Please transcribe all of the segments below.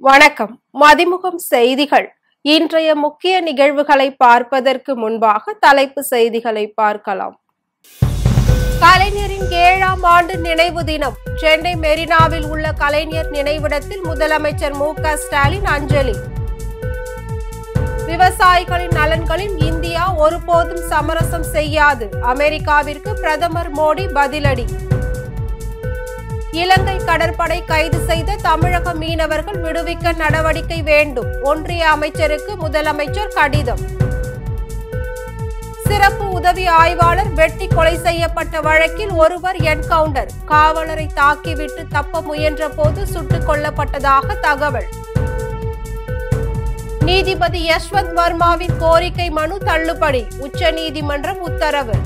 வணக்கம். மதிமுகம் செய்திகள். இன்றைய முக்கிய நிகழ்வுகளை பார்ப்பதற்கு முன்பாக தலைப்பு செய்திகளை பார்க்கலாம். கலைஞரின் 7ஆம் ஆண்டு நினைவு தினம். சென்னை மெரினாவில் உள்ள கலைஞர் நினைவிடத்தில் முதலமைச்சர் மு.க. ஸ்டாலின் அஞ்சலி. விவசாயிகளின் நலன்களில் இந்தியா ஒருபோதும் சமரசம் செய்யாது. அமெரிக்காவிற்கு பிரதமர் மோடி பதிலடி. இலங்கை கடற்படை கைது செய்த தமிழக மீனவர்கள் விடுவிக்க நடவடிக்கை வேண்டும். ஒன்றிய அமைச்சருக்கு முதலமைச்சர் கடிதம். சிறப்பு உதவி ஆய்வாளர் வெட்டி கொலை செய்யப்பட்ட வழக்கில் ஒருவர் என்கவுண்டர். காவலரை தாக்கிவிட்டு தப்ப முயன்ற போது சுட்டுக் கொல்லப்பட்டதாக தகவல். நீதிபதி யஷ்வந்த் வர்மாவின் கோரிக்கை மனு தள்ளுபடி. உச்சநீதிமன்றம் உத்தரவு.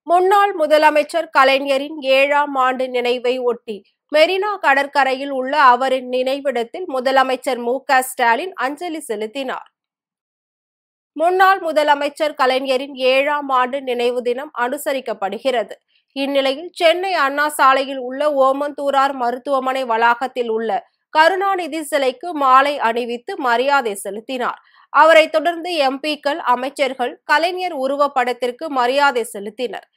முன்னாள் முதலமைச்சர் கலைஞரின் 7ஆம் ஆண்டு நினைவை ஒட்டி மெரினா கடற்கரையில் உள்ள அவரின் நினைவிடத்தில் முதலமைச்சர் மு.க. ஸ்டாலின் அஞ்சலி செலுத்தினார். முன்னாள் முதலமைச்சர் கலைஞரின் 7ஆம் ஆண்டு நினைவு தினம் அனுசரிக்கப்படுகிறது. இந்நிலையில் சென்னை அண்ணா சாலையில் உள்ள ஓமந்தூரார் மருத்துவமனை வளாகத்தில் உள்ள கருணாநிதி சிலைக்கு மாலை அணிவித்து மரியாதை செலுத்தினார். அவரை தொடர்ந்து எம்பிக்கள், அமைச்சர்கள் கலைஞர் உருவப்படத்திற்கு மரியாதை செலுத்தினர்.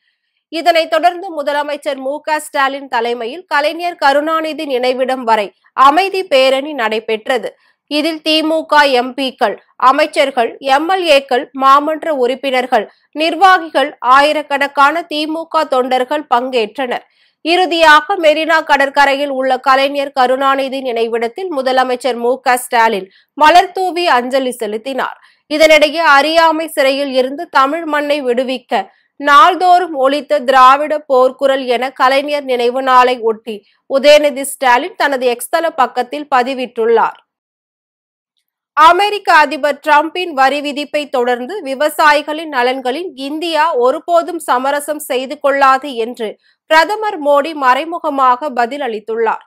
இதனைத் தொடர்ந்து முதலமைச்சர் மு.க. ஸ்டாலின் தலைமையில் கலைஞர் கருணாநிதி நினைவிடம் வரை அமைதி பேரணி நடைபெற்றது. இதில் திமுக எம்பிக்கள், அமைச்சர்கள், எம்எல்ஏக்கள், மாமன்ற உறுப்பினர்கள், நிர்வாகிகள், ஆயிரக்கணக்கான திமுக தொண்டர்கள் பங்கேற்றனர். இறுதியாக மெரினா கடற்கரையில் உள்ள கலைஞர் கருணாநிதி நினைவிடத்தில் முதலமைச்சர் மு.க. ஸ்டாலின் மலர் தூவி அஞ்சலி செலுத்தினார். இதனிடையே அறியாமை சிறையில் இருந்து தமிழ் மண்ணை விடுவிக்க நாள்தோறும் ஒலித்த திராவிட போர்க்குரல் என கலைஞர் நினைவு நாளை ஒட்டி உதயநிதி ஸ்டாலின் தனது எக்ஸ்தல பக்கத்தில் பதிவிட்டுள்ளார். அமெரிக்க அதிபர் டிரம்பின் வரி விதிப்பை தொடர்ந்து விவசாயிகளின் நலன்களில் இந்தியா ஒருபோதும் சமரசம் செய்து கொள்ளாது என்று பிரதமர் மோடி மறைமுகமாக பதில் அளித்துள்ளார்.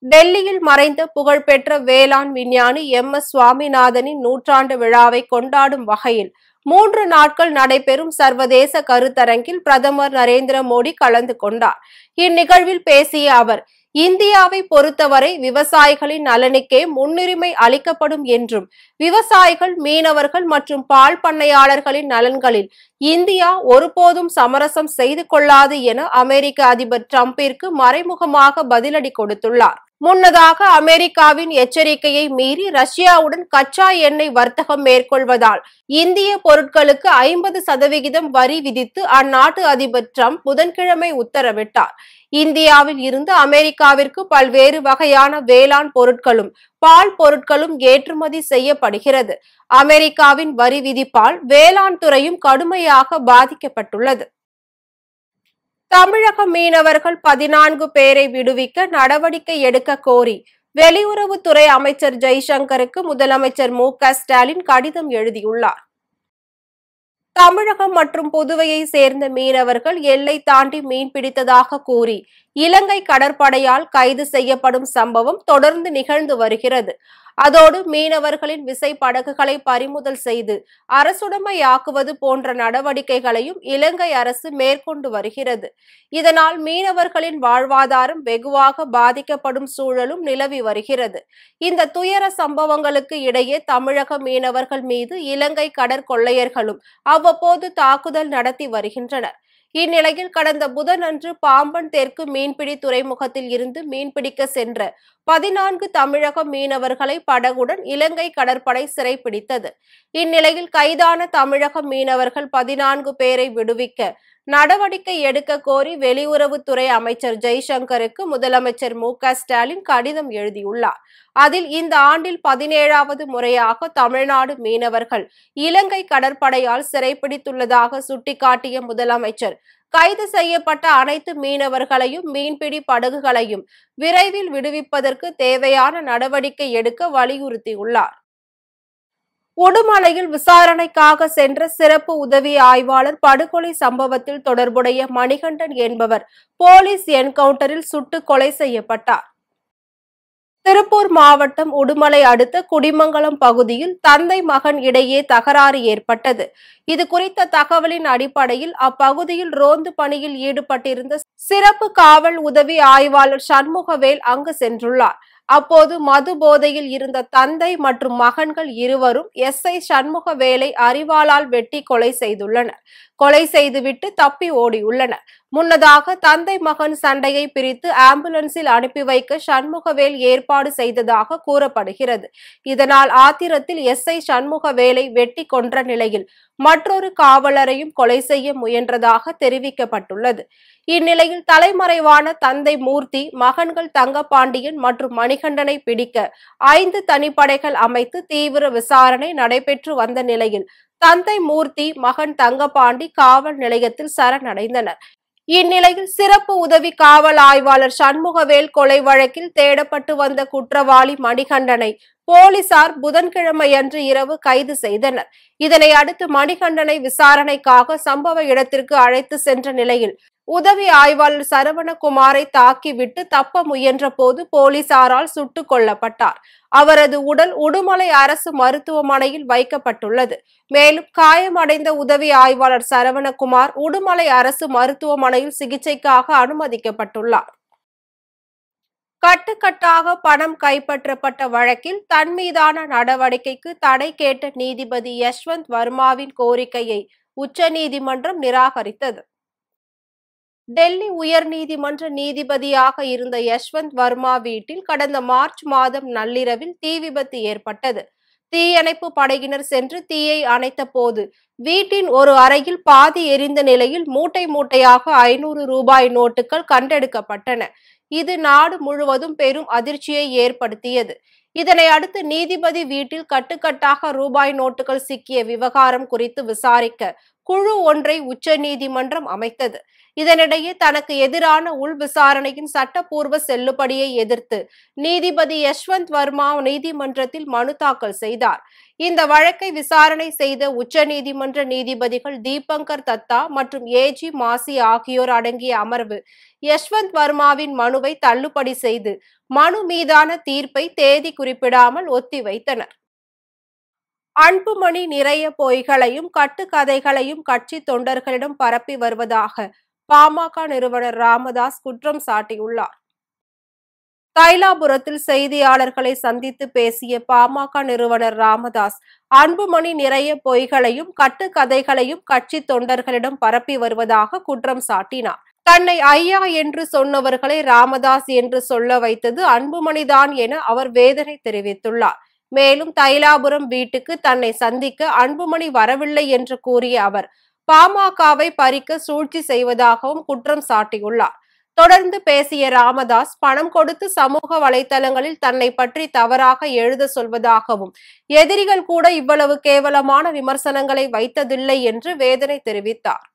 டெல்லியில் மறைந்த புகழ்பெற்ற வேளாண் விஞ்ஞானி எம்.எஸ். சுவாமிநாதனின் நூற்றாண்டு விழாவை கொண்டாடும் வகையில் 3 நாட்கள் நடைபெறும் சர்வதேச கருத்தரங்கில் பிரதமர் நரேந்திர மோடி கலந்து கொண்டார். இந்நிகழ்வில் பேசிய அவர், இந்தியாவை பொறுத்தவரை விவசாயிகளின் நலனுக்கே முன்னுரிமை அளிக்கப்படும் என்றும், விவசாயிகள், மீனவர்கள் மற்றும் பால் பண்ணையாளர்களின் நலன்களில் இந்தியா ஒருபோதும் சமரசம் செய்து கொள்ளாது என அமெரிக்க அதிபர் டிரம்பிற்கு மறைமுகமாக பதிலடி கொடுத்துள்ளார். முன்னதாக அமெரிக்காவின் எச்சரிக்கையை மீறி ரஷ்யாவுடன் கச்சா எண்ணெய் வர்த்தகம் மேற்கொள்வதால் இந்திய பொருட்களுக்கு 50% வரி விதித்து அந்நாட்டு அதிபர் டிரம்ப் புதன்கிழமை உத்தரவிட்டார். இந்தியாவில் இருந்து அமெரிக்காவிற்கு பல்வேறு வகையான வேளாண் பொருட்களும் பால் பொருட்களும் ஏற்றுமதி செய்யப்படுகிறது. அமெரிக்காவின் வரி விதிப்பால் வேளாண் துறையும் கடுமையாக பாதிக்கப்பட்டுள்ளது. தமிழக மீனவர்கள் 14 பேரை விடுவிக்க நடவடிக்கை எடுக்க கோரி வெளியுறவுத்துறை அமைச்சர் ஜெய்சங்கருக்கு முதலமைச்சர் மு.க. ஸ்டாலின் கடிதம் எழுதியுள்ளார். தமிழகம் மற்றும் புதுவையை சேர்ந்த மீனவர்கள் எல்லை தாண்டி மீன்பிடித்ததாக கூறி இலங்கை கடற்படையால் கைது செய்யப்படும் சம்பவம் தொடர்ந்து நிகழ்ந்து வருகிறது. அதோடு மீனவர்களின் விசைப்படகுகளை பறிமுதல் செய்து அரசுடைமையாக்குவது போன்ற நடவடிக்கைகளையும் இலங்கை அரசு மேற்கொண்டு வருகிறது. இதனால் மீனவர்களின் வாழ்வாதாரம் வெகுவாக பாதிக்கப்படும் சூழலும் நிலவி வருகிறது. இந்த துயர சம்பவங்களுக்கு இடையே தமிழக மீனவர்கள் மீது இலங்கை கடற்கொள்ளையர்களும் அவ்வப்போது தாக்குதல் நடத்தி வருகின்றனர். இந்நிலையில் கடந்த புதனன்று பாம்பன் தெற்கு மீன்பிடி துறைமுகத்தில் இருந்து மீன்பிடிக்க சென்ற 14 தமிழக மீனவர்களை படகுடன் இலங்கை கடற்படை சிறைப்பிடித்தது. இந்நிலையில் கைதான தமிழக மீனவர்கள் 14 பேரை விடுவிக்க நடவடிக்கை எடுக்க கோரி வெளியுறவுத்துறை அமைச்சர் ஜெய்சங்கருக்கு முதலமைச்சர் மு.க. ஸ்டாலின் கடிதம் எழுதியுள்ளார். அதில் இந்த ஆண்டில் 17வது முறையாக தமிழ்நாடு மீனவர்கள் இலங்கை கடற்படையால் சிறைப்பிடித்துள்ளதாக சுட்டிக்காட்டிய முதலமைச்சர், கைது செய்யப்பட்ட அனைத்து மீனவர்களையும் மீன்பிடி படகுகளையும் விரைவில் விடுவிப்பதற்கு தேவையான நடவடிக்கை எடுக்க வலியுறுத்தியுள்ளார். உடுமலையில் விசாரணைக்காக சென்ற சிறப்பு உதவி ஆய்வாளர் படுகொலை சம்பவத்தில் தொடர்புடைய மணிகண்டன் என்பவர் போலீஸ் என்கவுண்டரில் சுட்டு கொலை செய்யப்பட்டார். திருப்பூர் மாவட்டம் உடுமலை அடுத்த குடிமங்கலம் பகுதியில் தந்தை மகன் இடையே தகராறு ஏற்பட்டது. இது குறித்த தகவலின் அடிப்படையில் அப்பகுதியில் ரோந்து பணியில் ஈடுபட்டிருந்த சிறப்பு காவல் உதவி ஆய்வாளர் சண்முகவேல் அங்கு சென்றுள்ளார். அப்போது மது போதையில் இருந்த தந்தை மற்றும் மகன்கள் இருவரும் எஸ்ஐ சண்முகவேலை அரிவாளால் வெட்டி கொலை செய்துள்ளனர். கொலை செய்துவிட்டு தப்பி ஓடியுள்ளனர். முன்னதாக தந்தை மகன் சண்டையை பிரித்து ஆம்புலன்ஸில் அனுப்பி வைக்க சண்முகவேல் ஏற்பாடு செய்ததாக கூறப்படுகிறது. இதனால் ஆத்திரத்தில் எஸ்ஐ சண்முகவேலை வெட்டி கொன்ற நிலையில் மற்றொரு காவலரையும் கொலை செய்ய முயன்றதாக தெரிவிக்கப்பட்டுள்ளது. இந்நிலையில் தலைமறைவான தந்தை மூர்த்தி, மகன்கள் தங்கபாண்டியன் மற்றும் மணிகண்டனை பிடிக்க 5 தனிப்படைகள் அமைத்து தீவிர விசாரணை நடைபெற்று வந்த நிலையில் தந்தை மூர்த்தி, மகன் தங்கபாண்டி காவல் நிலையத்தில் சரணடைந்தனர். இந்நிலையில் சிறப்பு உதவி காவல் ஆய்வாளர் சண்முகவேல் கொலை வழக்கில் தேடப்பட்டு வந்த குற்றவாளி மணிகண்டனை போலீசார் புதன்கிழமையன்று இரவு கைது செய்தனர். இதனை அடுத்து மணிகண்டனை விசாரணைக்காக சம்பவ இடத்திற்கு அழைத்து சென்ற நிலையில் உதவி ஆய்வாளர் சரவணகுமாரை தாக்கிவிட்டு தப்ப முயன்ற போது போலீசாரால் சுட்டுக் கொல்லப்பட்டார். அவரது உடல் உடுமலை அரசு மருத்துவமனையில் வைக்கப்பட்டுள்ளது. மேலும் காயமடைந்த உதவி ஆய்வாளர் சரவணகுமார் உடுமலை அரசு மருத்துவமனையில் சிகிச்சைக்காக அனுமதிக்கப்பட்டுள்ளார். கட்டுக்கட்டாக பணம் கைப்பற்றப்பட்ட வழக்கில் தன் மீதான நடவடிக்கைக்கு தடை கேட்ட நீதிபதி யஷ்வந்த் வர்மாவின் கோரிக்கையை உச்சநீதிமன்றம் நிராகரித்தது. டெல்லி உயர்நீதிமன்ற நீதிபதியாக இருந்த யஷ்வந்த் வர்மா வீட்டில் கடந்த மார்ச் மாதம் நள்ளிரவில் தீ விபத்து ஏற்பட்டது. தீயணைப்பு படையினர் சென்று தீயை அணைத்த போது வீட்டின் ஒரு அறையில் பாதி எரிந்த நிலையில் மூட்டை மூட்டையாக 500 ரூபாய் நோட்டுகள் கண்டெடுக்கப்பட்டன. இது நாடு முழுவதும் பெரும் அதிர்ச்சியை ஏற்படுத்தியது. இதனை அடுத்து நீதிபதி வீட்டில் கட்டுக்கட்டாக ரூபாய் நோட்டுகள் சிக்கிய விவகாரம் குறித்து விசாரிக்க குழு ஒன்றை உச்சநீதிமன்றம் அமைத்தது. இதனிடையே தனக்கு எதிரான உள் விசாரணையின் சட்டப்பூர்வ செல்லுபடியை எதிர்த்து நீதிபதி யஷ்வந்த் வர்மா நீதிமன்றத்தில் மனு தாக்கல் செய்தார். இந்த வழக்கை விசாரணை செய்த உச்சநீதிமன்ற நீதிபதிகள் தீபங்கர் தத்தா மற்றும் ஏஜி மாசி ஆகியோர் அடங்கிய அமர்வு யஷ்வந்த் வர்மாவின் மனுவை தள்ளுபடி செய்து மனு மீதான தீர்ப்பை தேதி குறிப்பிடாமல் ஒத்திவைத்தனர். அன்புமணி நிறைய பொய்களையும் கட்டுக்கதைகளையும் கட்சி தொண்டர்களிடம் பரப்பி வருவதாக பாமக நிறுவனர் ராமதாஸ் குற்றம் சாட்டியுள்ளார். தைலாபுரத்தில் செய்தியாளர்களை சந்தித்து பேசிய பாமக நிறுவனர் ராமதாஸ், அன்புமணி நிறைய பொய்களையும் கட்டுக்கதைகளையும் கட்சி தொண்டர்களிடம் பரப்பி வருவதாக குற்றம் சாட்டினார். தன்னை ஐயா என்று சொன்னவர்களை ராமதாஸ் என்று சொல்ல வைத்தது அன்புமணிதான் என அவர் வேதனை தெரிவித்துள்ளார். மேலும் தைலாபுரம் வீட்டுக்கு தன்னை சந்திக்க அன்புமணி வரவில்லை என்று கூறிய அவர் பாமகவை பறிக்க சூழ்ச்சி செய்வதாகவும் குற்றம் சாட்டியுள்ளார். தொடர்ந்து பேசிய ராமதாஸ், பணம் கொடுத்து சமூக வலைதளங்களில் தன்னை பற்றி தவறாக எழுத சொல்வதாகவும் எதிரிகள் கூட இவ்வளவு கேவலமான விமர்சனங்களை வைத்ததில்லை என்று வேதனை தெரிவித்தார்.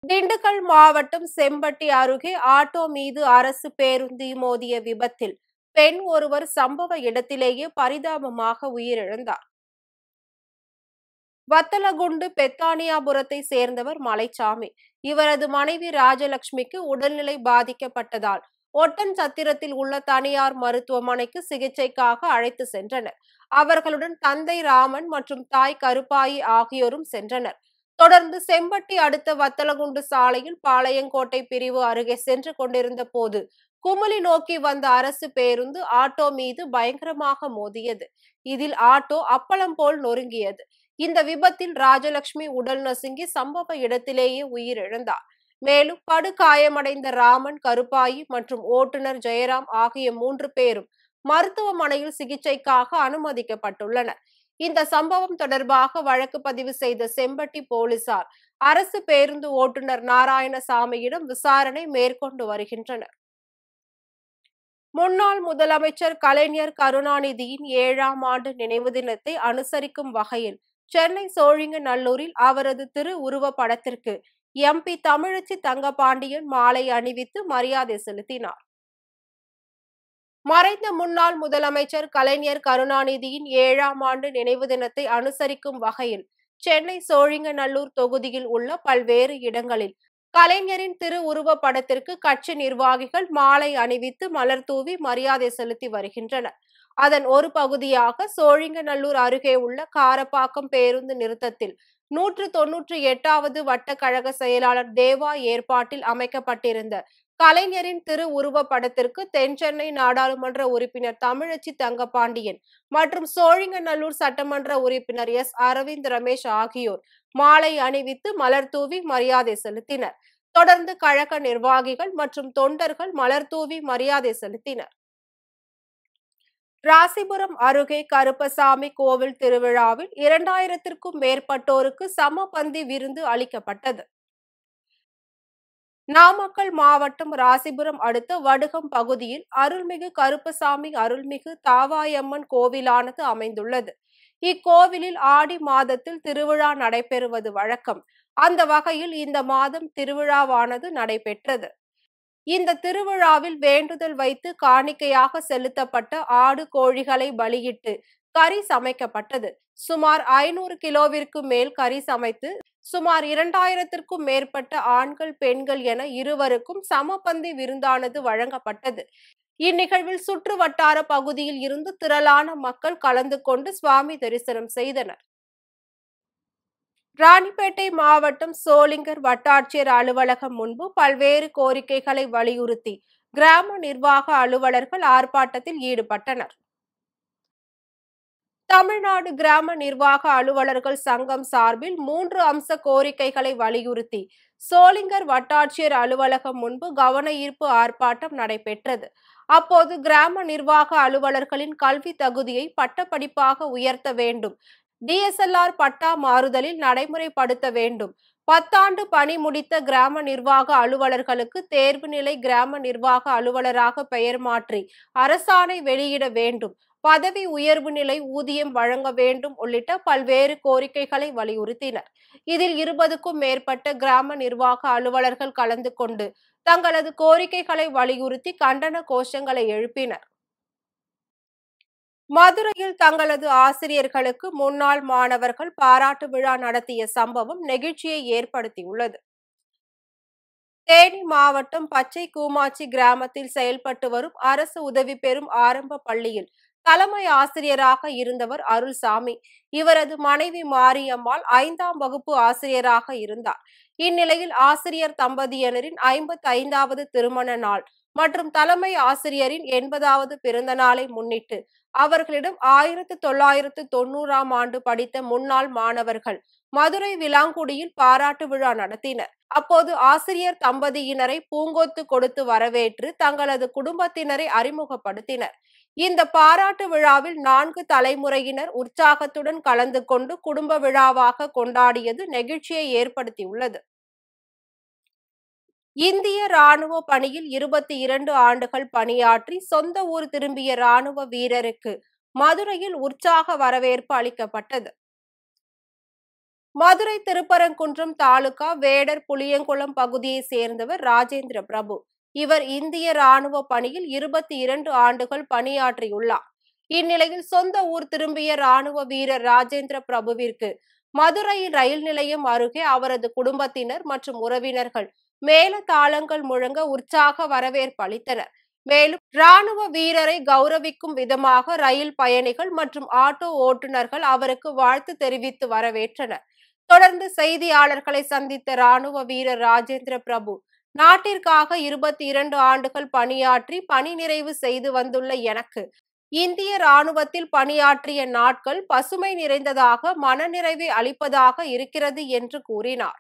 திண்டுக்கல் மாவட்டம் செம்பட்டி அருகே ஆட்டோ மீது அரசு பேருந்து மோதிய விபத்தில் பெண் ஒருவர் சம்பவ இடத்திலேயே பரிதாபமாக உயிரிழந்தார். வத்தலகுண்டு பெத்தானியாபுரத்தை சேர்ந்தவர் மலைச்சாமி. இவரது மனைவி ராஜலட்சுமிக்கு உடல்நிலை பாதிக்கப்பட்டதால் ஒட்டன்சத்திரத்தில் உள்ள தனியார் மருத்துவமனைக்கு சிகிச்சைக்காக அழைத்து சென்றனர். அவர்களுடன் தந்தை ராமன் மற்றும் தாய் கருப்பாயி ஆகியோரும் சென்றனர். தொடர்ந்து செம்பட்டி அடுத்த வத்தலகுண்டு சாலையில் பாளையங்கோட்டை பிரிவு அருகே சென்று கொண்டிருந்த போது குமுளி நோக்கி வந்த அரசு பேருந்து ஆட்டோ மீது பயங்கரமாக மோதியது. இதில் ஆட்டோ அப்பளம் போல் நொறுங்கியது. இந்த விபத்தில் ராஜலட்சுமி உடல் நசுங்கி சம்பவ இடத்திலேயே உயிரிழந்தார். மேலும் படுகாயமடைந்த ராமன், கருப்பாயி மற்றும் ஓட்டுநர் ஜெயராம் ஆகிய 3 பேரும் மருத்துவமனையில் சிகிச்சைக்காக அனுமதிக்கப்பட்டுள்ளனர். இந்த சம்பவம் தொடர்பாக வழக்கு பதிவு செய்த செம்பட்டி போலீசார் அரசு பேருந்து ஓட்டுநர் நாராயணசாமியிடம் விசாரணை மேற்கொண்டு வருகின்றனர். முன்னாள் முதலமைச்சர் கலைஞர் கருணாநிதியின் 7ஆம் ஆண்டு நினைவு தினத்தை அனுசரிக்கும் வகையில் சென்னை சோழிங்கநல்லூரில் அவரது திரு உருவ படத்திற்கு எம்பி தமிழச்சி தங்கபாண்டியன் மாலை அணிவித்து மரியாதை செலுத்தினார். மறைந்த முன்னாள் முதலமைச்சர் கலைஞர் கருணாநிதியின் 7ஆம் ஆண்டு நினைவு தினத்தை அனுசரிக்கும் வகையில் சென்னை சோழிங்கநல்லூர் தொகுதியில் உள்ள பல்வேறு இடங்களில் கலைஞரின் திரு உருவ படத்திற்கு கட்சி நிர்வாகிகள் மாலை அணிவித்து மலர் தூவி மரியாதை செலுத்தி வருகின்றனர். அதன் ஒரு பகுதியாக சோழிங்கநல்லூர் அருகே உள்ள காரப்பாக்கம் பேருந்து நிறுத்தத்தில் 198வது வட்ட கழக செயலாளர் தேவா ஏற்பாட்டில் அமைக்கப்பட்டிருந்த கலைஞரின் திருவுருவ படத்திற்கு தென்சென்னை நாடாளுமன்ற உறுப்பினர் தமிழச்சி தங்கபாண்டியன் மற்றும் சோழிங்கநல்லூர் சட்டமன்ற உறுப்பினர் எஸ் அரவிந்த் ரமேஷ் ஆகியோர் மாலை அணிவித்து மலர் தூவி மரியாதை செலுத்தினர். தொடர்ந்து கழக நிர்வாகிகள் மற்றும் தொண்டர்கள் மலர் தூவி மரியாதை செலுத்தினர். ராசிபுரம் அருகே கருப்பசாமி கோவில் திருவிழாவில் 2000க்கும் மேற்பட்டோருக்கு சமபந்தி விருந்து அளிக்கப்பட்டது. நாமக்கல் மாவட்டம் ராசிபுரம் அடுத்த வடுகம் பகுதியில் அருள்மிகு கருப்பசாமி அருள்மிகு தாவாயம்மன் கோவிலானது அமைந்துள்ளது. இக்கோவிலில் ஆடி மாதத்தில் திருவிழா நடைபெறுவது வழக்கம். அந்த வகையில் இந்த மாதம் திருவிழாவானது நடைபெற்றது. இந்த திருவிழாவில் வேண்டுதல் வைத்து காணிக்கையாக செலுத்தப்பட்ட ஆடு கோழிகளை பலியிட்டு கறி சமைக்கப்பட்டது. சுமார் 500 கிலோவிற்கு மேல் கறி சமைத்து சுமார் 2000க்கும் மேற்பட்ட ஆண்கள் பெண்கள் என இருவருக்கும் சமபந்தி விருந்தானது வழங்கப்பட்டது. இந்நிகழ்வில் சுற்று வட்டார பகுதியில் இருந்து திரளான மக்கள் கலந்து கொண்டு சுவாமி தரிசனம் செய்தனர். ராணிப்பேட்டை மாவட்டம் சோளிங்கர் வட்டாட்சியர் அலுவலகம் முன்பு பல்வேறு கோரிக்கைகளை வலியுறுத்தி கிராம நிர்வாக அலுவலர்கள் ஆர்ப்பாட்டத்தில் ஈடுபட்டனர். தமிழ்நாடு கிராம நிர்வாக அலுவலர்கள் சங்கம் சார்பில் 3 அம்ச கோரிக்கைகளை வலியுறுத்தி சோளிங்கர் வட்டாட்சியர் அலுவலகம் முன்பு கவன ஈர்ப்பு ஆர்ப்பாட்டம் நடைபெற்றது. அப்போது கிராம நிர்வாக அலுவலர்களின் கல்வி தகுதியை பட்டப்படிப்பாக உயர்த்த வேண்டும், DSLR பட்டா மாறுதலில் நடைமுறைப்படுத்த வேண்டும், 10 ஆண்டு பணி முடித்த கிராம நிர்வாக அலுவலர்களுக்கு தேர்வு நிலை கிராம நிர்வாக அலுவலராக பெயர் மாற்றி அரசாணை வெளியிட வேண்டும், பதவி உயர்வு நிலை ஊதியம் வழங்க வேண்டும் உள்ளிட்ட பல்வேறு கோரிக்கைகளை வலியுறுத்தினர். இதில் 20க்கும் மேற்பட்ட கிராம நிர்வாக அலுவலர்கள் கலந்து கொண்டு தங்களது கோரிக்கைகளை வலியுறுத்தி கண்டன கோஷங்களை எழுப்பினர். மதுரையில் தங்களது ஆசிரியர்களுக்கு முன்னாள் மாணவர்கள் பாராட்டு விழா நடத்திய சம்பவம் நெகிழ்ச்சியை ஏற்படுத்தியுள்ளது. தேனி மாவட்டம் பச்சை கூமாச்சி கிராமத்தில் செயல்பட்டு வரும் அரசு உதவி பெறும் ஆரம்ப பள்ளியில் தலைமை ஆசிரியராக இருந்தவர் அருள்சாமி. இவரது மனைவி மாரியம்மாள் 5ஆம் வகுப்பு ஆசிரியராக இருந்தார். இந்நிலையில் ஆசிரியர் தம்பதியினரின் 55வது திருமண நாள் மற்றும் தலைமை ஆசிரியரின் 80வது பிறந்த நாளை முன்னிட்டு அவர்களிடம் 1990ஆம் ஆண்டு படித்த முன்னாள் மாணவர்கள் மதுரை விளாங்குடியில் பாராட்டு விழா நடத்தினர். அப்போது ஆசிரியர் தம்பதியினரை பூங்கொத்து கொடுத்து வரவேற்று தங்களது குடும்பத்தினரை அறிமுகப்படுத்தினர். இந்த பாராட்டு விழாவில் 4 தலைமுறையினர் உற்சாகத்துடன் கலந்து கொண்டு குடும்ப விழாவாக கொண்டாடியது நெகிழ்ச்சியை ஏற்படுத்தியுள்ளது. இந்திய ராணுவ பணியில் 22 ஆண்டுகள் பணியாற்றி சொந்த ஊர் திரும்பிய ராணுவ வீரருக்கு மதுரையில் உற்சாக வரவேற்பு அளிக்கப்பட்டது. மதுரை திருப்பரங்குன்றம் தாலுகா வேடர் புளியங்குளம் பகுதியை சேர்ந்தவர் ராஜேந்திர பிரபு. இவர் இந்திய ராணுவ பணியில் 22 ஆண்டுகள் பணியாற்றியுள்ளார். இந்நிலையில் சொந்த ஊர் திரும்பிய ராணுவ வீரர் ராஜேந்திர பிரபுவிற்கு மதுரை ரயில் நிலையம் அருகே அவரது குடும்பத்தினர் மற்றும் உறவினர்கள் மேல தாளங்கள் முழங்க உற்சாக வரவேற்பு அளித்தனர். மேலும் ராணுவ வீரரை கௌரவிக்கும் விதமாக ரயில் பயணிகள் மற்றும் ஆட்டோ ஓட்டுநர்கள் அவருக்கு வாழ்த்து தெரிவித்து வரவேற்றனர். தொடர்ந்து செய்தியாளர்களை சந்தித்த ராணுவ வீரர் ராஜேந்திர பிரபு, நாட்டிற்காக 22 ஆண்டுகள் பணியாற்றி பணி நிறைவு செய்து வந்துள்ள எனக்கு இந்திய ராணுவத்தில் பணியாற்றிய நாட்கள் பசுமை நிறைந்ததாக மனநிறைவை அளிப்பதாக இருக்கிறது என்று கூறினார்.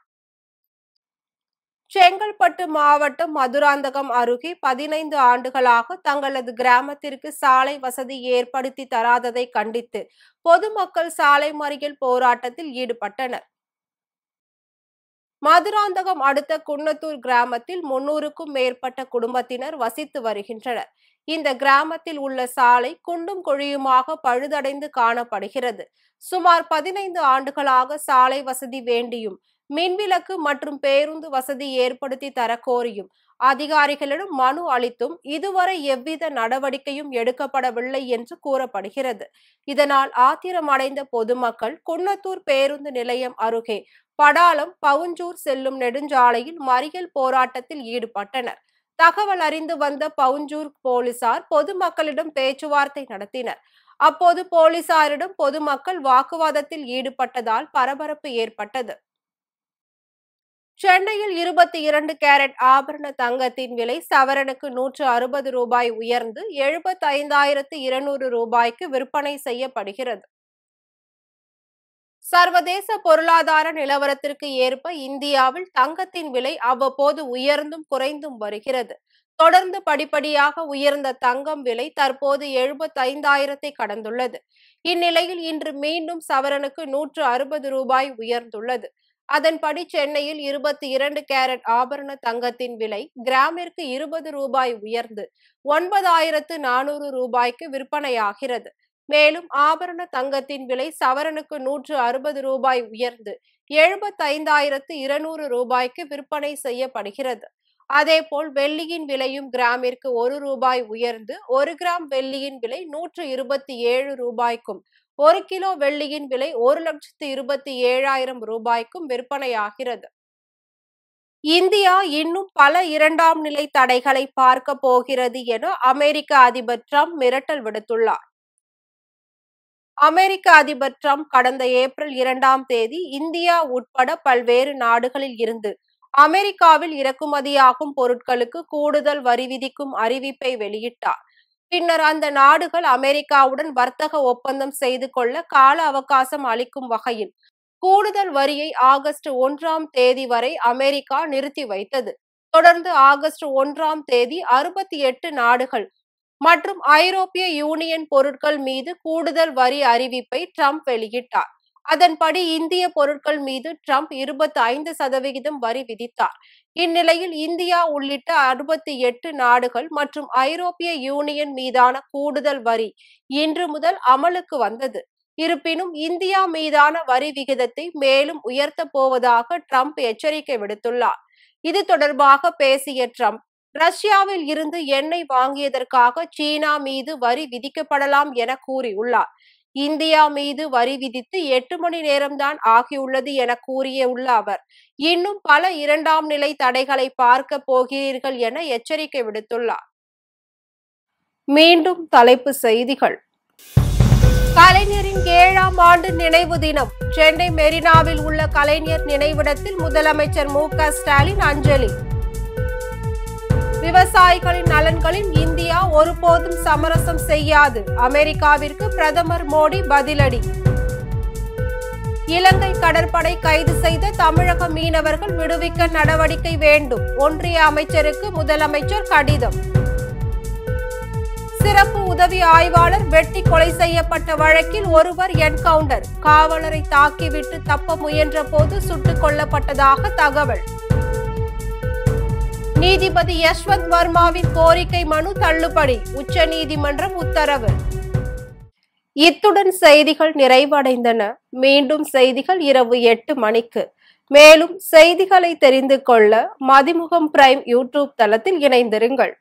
செங்கல்பட்டு மாவட்டம் மதுராந்தகம் அருகே 15 ஆண்டுகளாக தங்களது கிராமத்திற்கு சாலை வசதி ஏற்படுத்தி தராததை கண்டித்து பொதுமக்கள் சாலை மறியல் போராட்டத்தில் ஈடுபட்டனர். மதுராந்தகம் அடுத்த குன்னத்தூர் கிராமத்தில் 300க்கும் மேற்பட்ட குடும்பத்தினர் வசித்து வருகின்றனர். இந்த கிராமத்தில் உள்ள சாலை குண்டும் குழியுமாக பழுதடைந்து காணப்படுகிறது. சுமார் 15 ஆண்டுகளாக சாலை வசதி வேண்டியும் மின்விளக்கு மற்றும் பேருந்து வசதி ஏற்படுத்தி தரக்கோரியும் அதிகாரிகளிடம் மனு அளித்தும் இதுவரை எவ்வித நடவடிக்கையும் எடுக்கப்படவில்லை என்று கூறப்படுகிறது. இதனால் ஆத்திரமடைந்த பொதுமக்கள் குன்னத்தூர் பேருந்து நிலையம் அருகே படாலம் பவுஞ்சூர் செல்லும் நெடுஞ்சாலையில் மறியல் போராட்டத்தில் ஈடுபட்டனர். தகவல் அறிந்து வந்த பவுஞ்சூர் போலீசார் பொதுமக்களிடம் பேச்சுவார்த்தை நடத்தினர். அப்போது போலீசாரிடம் பொதுமக்கள் வாக்குவாதத்தில் ஈடுபட்டதால் பரபரப்பு ஏற்பட்டது. சென்னையில் 22 கேரட் ஆபரண தங்கத்தின் விலை சவரனுக்கு 160 ரூபாய் உயர்ந்து 75,200 ரூபாய்க்கு விற்பனை செய்யப்படுகிறது. சர்வதேச பொருளாதார நிலவரத்திற்கு ஏற்ப இந்தியாவில் தங்கத்தின் விலை அவ்வப்போது உயர்ந்தும் குறைந்தும் வருகிறது. தொடர்ந்து படிப்படியாக உயர்ந்த தங்கம் விலை தற்போது 75,000 கடந்துள்ளது. இந்நிலையில் இன்று மீண்டும் சவரனுக்கு 160 ரூபாய் உயர்ந்துள்ளது. அதன்படி சென்னையில் 22 கேரட் ஆபரண தங்கத்தின் விலை கிராமிற்கு 20 ரூபாய் உயர்ந்து 9,400 ரூபாய்க்கு விற்பனையாகிறது. மேலும் ஆபரண தங்கத்தின் விலை சவரனுக்கு 160 ரூபாய் உயர்ந்து 75,200 ரூபாய்க்கு விற்பனை செய்யப்படுகிறது. அதேபோல் வெள்ளியின் விலையும் கிராமிற்கு 1 ரூபாய் உயர்ந்து 1 கிராம் வெள்ளியின் விலை 127 ரூபாய்க்கும் 1 கிலோ வெள்ளியின் விலை 1,27,000 ரூபாய்க்கும் விற்பனையாகிறது. இந்தியா இன்னும் பல இரண்டாம் நிலை தடைகளை பார்க்க போகிறது என அமெரிக்க அதிபர் டிரம்ப் மிரட்டல் விடுத்துள்ளார். அமெரிக்க அதிபர் டிரம்ப் கடந்த ஏப்ரல் 2ஆம் தேதி இந்தியா உட்பட பல்வேறு நாடுகளில் இருந்து அமெரிக்காவில் இறக்குமதியாகும் பொருட்களுக்கு கூடுதல் வரி விதிக்கும் அறிவிப்பை வெளியிட்டார். பின்னர் அந்த நாடுகள் அமெரிக்காவுடன் வர்த்தக ஒப்பந்தம் செய்து கொள்ள கால அவகாசம் அளிக்கும் வகையில் கூடுதல் வரியை ஆகஸ்ட் 1ஆம் தேதி வரை அமெரிக்கா நிறுத்தி வைத்தது. தொடர்ந்து ஆகஸ்ட் 1ஆம் தேதி 68 நாடுகள் மற்றும் ஐரோப்பிய யூனியன் பொருட்கள் மீது கூடுதல் வரி அறிவிப்பை டிரம்ப் வெளியிட்டார். அதன்படி இந்திய பொருட்கள் மீது டிரம்ப் 25% வரி விதித்தார். இந்நிலையில் இந்தியா உள்ளிட்ட 68 நாடுகள் மற்றும் ஐரோப்பிய யூனியன் மீதான கூடுதல் வரி இன்று முதல் அமலுக்கு வந்தது. இருப்பினும் இந்தியா மீதான வரி விகிதத்தை மேலும் உயர்த்த போவதாக டிரம்ப் எச்சரிக்கை விடுத்துள்ளார். இது தொடர்பாக பேசிய டிரம்ப், ரஷ்யாவில் இருந்து எண்ணெய் வாங்கியதற்காக சீனா மீது வரி விதிக்கப்படலாம் என கூறியுள்ளார். இந்தியா மீது வரி விதித்து 8 மணி நேரம்தான் ஆகியுள்ளது என கூறியுள்ள அவர், இன்னும் பல இரண்டாம் நிலை தடைகளை பார்க்க போகிறீர்கள் என எச்சரிக்கை விடுத்துள்ளார். மீண்டும் தலைப்பு செய்திகள். கலைஞரின் 7ஆம் ஆண்டு நினைவு தினம். சென்னை மெரினாவில் உள்ள கலைஞர் நினைவிடத்தில் முதலமைச்சர் மு.க. ஸ்டாலின் அஞ்சலி. விவசாயிகளின் நலன்களில் இந்தியா ஒருபோதும் சமரசம் செய்யாது. அமெரிக்காவிற்கு பிரதமர் மோடி பதிலடி. இலங்கை கடற்படை கைது செய்த தமிழக மீனவர்கள் விடுவிக்க நடவடிக்கை வேண்டும். ஒன்றிய அமைச்சருக்கு முதலமைச்சர் கடிதம். சிறப்பு உதவி ஆய்வாளர் வெட்டி கொலை செய்யப்பட்ட வழக்கில் ஒருவர் என்கவுண்டர். காவலரை தாக்கிவிட்டு தப்ப முயன்ற போது சுட்டுக் கொல்லப்பட்டதாக தகவல். நீதிபதி யஷ்வந்த் வர்மாவின் கோரிக்கை மனு தள்ளுபடி. உச்சநீதிமன்றம் உத்தரவு. இத்துடன் செய்திகள் நிறைவடைந்தன. மீண்டும் செய்திகள் இரவு 8 மணிக்கு. மேலும் செய்திகளை தெரிந்து கொள்ள மதிமுகம் பிரைம் யூடியூப் தளத்தில் இணைந்திருங்கள்.